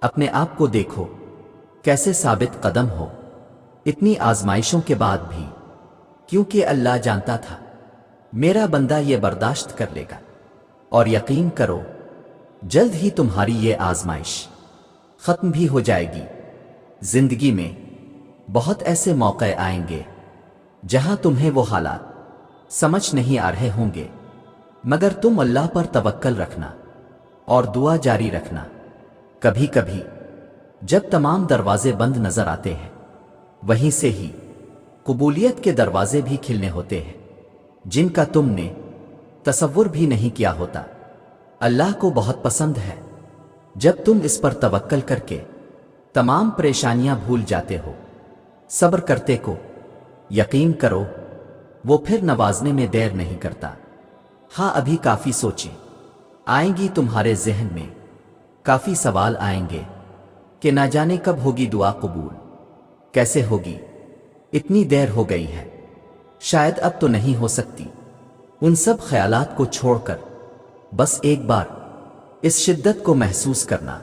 اپنے آپ کو دیکھو کیسے ثابت قدم ہو اتنی آزمائشوں کے بعد بھی، کیونکہ اللہ جانتا تھا میرا بندہ یہ برداشت کر لے گا۔ اور یقین کرو جلد ہی تمہاری یہ آزمائش ختم بھی ہو جائے گی۔ زندگی میں بہت ایسے موقع آئیں گے جہاں تمہیں وہ حالات سمجھ نہیں آ رہے ہوں گے، مگر تم اللہ پر توکل رکھنا اور دعا جاری رکھنا۔ کبھی کبھی جب تمام دروازے بند نظر آتے ہیں، وہیں سے ہی قبولیت کے دروازے بھی کھلنے ہوتے ہیں جن کا تم نے تصور بھی نہیں کیا ہوتا۔ اللہ کو بہت پسند ہے جب تم اس پر توکل کر کے تمام پریشانیاں بھول جاتے ہو، صبر کرتے کو یقین کرو وہ پھر نوازنے میں دیر نہیں کرتا۔ ہاں ابھی کافی سوچیں آئیں گی تمہارے ذہن میں، کافی سوال آئیں گے کہ نہ جانے کب ہوگی دعا قبول، کیسے ہوگی، اتنی دیر ہو گئی ہے، شاید اب تو نہیں ہو سکتی۔ ان سب خیالات کو چھوڑ کر بس ایک بار اس شدت کو محسوس کرنا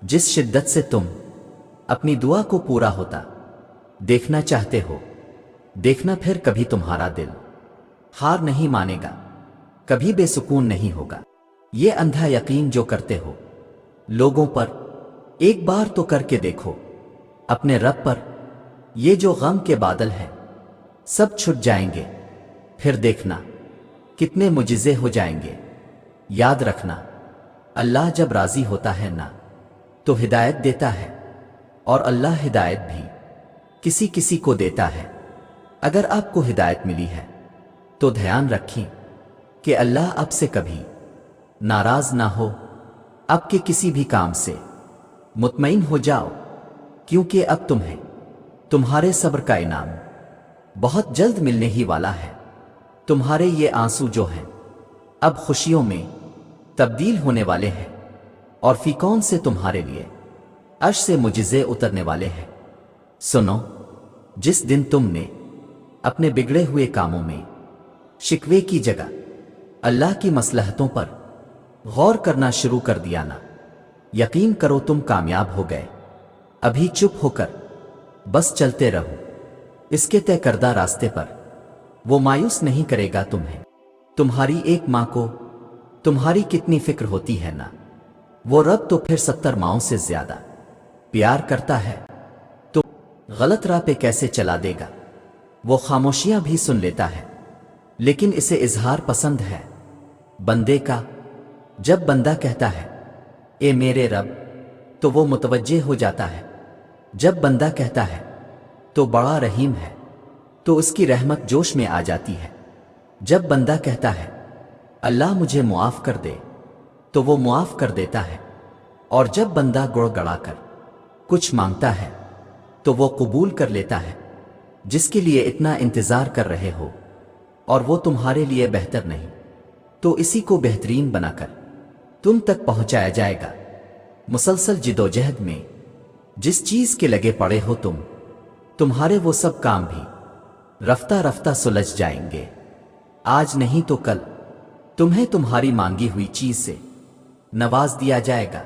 جس شدت سے تم اپنی دعا کو پورا ہوتا دیکھنا چاہتے ہو۔ دیکھنا پھر کبھی تمہارا دل ہار نہیں مانے گا، کبھی بے سکون نہیں ہوگا۔ یہ اندھا یقین جو کرتے ہو لوگوں پر، ایک بار تو کر کے دیکھو اپنے رب پر۔ یہ جو غم کے بادل ہیں سب چھٹ جائیں گے، پھر دیکھنا کتنے معجزے ہو جائیں گے۔ یاد رکھنا اللہ جب راضی ہوتا ہے نا تو ہدایت دیتا ہے، اور اللہ ہدایت بھی کسی کسی کو دیتا ہے۔ اگر آپ کو ہدایت ملی ہے تو دھیان رکھیں کہ اللہ آپ سے کبھی ناراض نہ ہو۔ آپ کے کسی بھی کام سے مطمئن ہو جاؤ، کیونکہ اب تمہیں تمہارے صبر کا انعام بہت جلد ملنے ہی والا ہے۔ تمہارے یہ آنسو جو ہیں اب خوشیوں میں تبدیل ہونے والے ہیں، اور فی کون سے تمہارے لیے عرش سے معجزے اترنے والے ہیں۔ سنو، جس دن تم نے اپنے بگڑے ہوئے کاموں میں شکوے کی جگہ اللہ کی مصلحتوں پر غور کرنا شروع کر دیا نا، یقین کرو تم کامیاب ہو گئے۔ ابھی چپ ہو کر بس چلتے رہو اس کے طے کردہ راستے پر، وہ مایوس نہیں کرے گا تمہیں۔ تمہاری ایک ماں کو تمہاری کتنی فکر ہوتی ہے نا، وہ رب تو پھر 70 ماؤں سے زیادہ پیار کرتا ہے، تو غلط راہ پہ کیسے چلا دے گا؟ وہ خاموشیاں بھی سن لیتا ہے، لیکن اسے اظہار پسند ہے بندے کا۔ جب بندہ کہتا ہے اے میرے رب تو وہ متوجہ ہو جاتا ہے، جب بندہ کہتا ہے تو بڑا رحیم ہے تو اس کی رحمت جوش میں آ جاتی ہے، جب بندہ کہتا ہے اللہ مجھے معاف کر دے تو وہ معاف کر دیتا ہے، اور جب بندہ گڑ گڑا کر کچھ مانگتا ہے تو وہ قبول کر لیتا ہے۔ جس کے لیے اتنا انتظار کر رہے ہو اور وہ تمہارے لیے بہتر نہیں، تو اسی کو بہترین بنا کر تم تک پہنچایا جائے گا۔ مسلسل جدوجہد میں جس چیز کے لگے پڑے ہو تمہارے وہ سب کام بھی رفتہ رفتہ سلجھ جائیں گے۔ آج نہیں تو کل تمہیں تمہاری مانگی ہوئی چیز سے نواز دیا جائے گا۔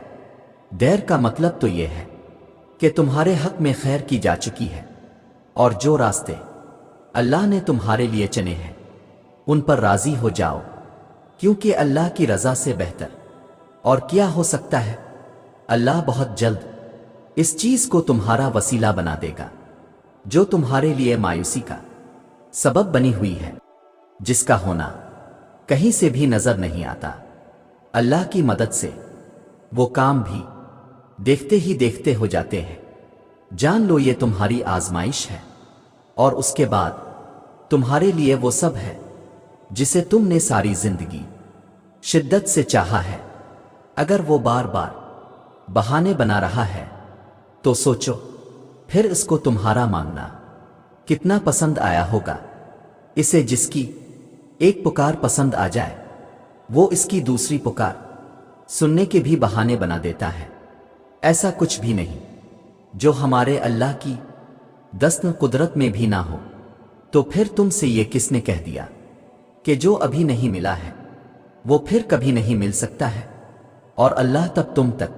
دیر کا مطلب تو یہ ہے کہ تمہارے حق میں خیر کی جا چکی ہے، اور جو راستے اللہ نے تمہارے لیے چنے ہیں ان پر راضی ہو جاؤ، کیونکہ اللہ کی رضا سے بہتر اور کیا ہو سکتا ہے۔ اللہ بہت جلد اس چیز کو تمہارا وسیلہ بنا دے گا جو تمہارے لیے مایوسی کا سبب بنی ہوئی ہے، جس کا ہونا کہیں سے بھی نظر نہیں آتا۔ اللہ کی مدد سے وہ کام بھی دیکھتے ہی دیکھتے ہو جاتے ہیں۔ جان لو یہ تمہاری آزمائش ہے، اور اس کے بعد تمہارے لیے وہ سب ہے جسے تم نے ساری زندگی شدت سے چاہا ہے۔ اگر وہ بار بار بہانے بنا رہا ہے تو سوچو پھر اس کو تمہارا مانگنا کتنا پسند آیا ہوگا۔ اسے جس کی ایک پکار پسند آ جائے وہ اس کی دوسری پکار سننے کے بھی بہانے بنا دیتا ہے۔ ایسا کچھ بھی نہیں جو ہمارے اللہ کی دست قدرت میں بھی نہ ہو، تو پھر تم سے یہ کس نے کہہ دیا کہ جو ابھی نہیں ملا ہے وہ پھر کبھی نہیں مل سکتا ہے؟ اور اللہ تب تم تک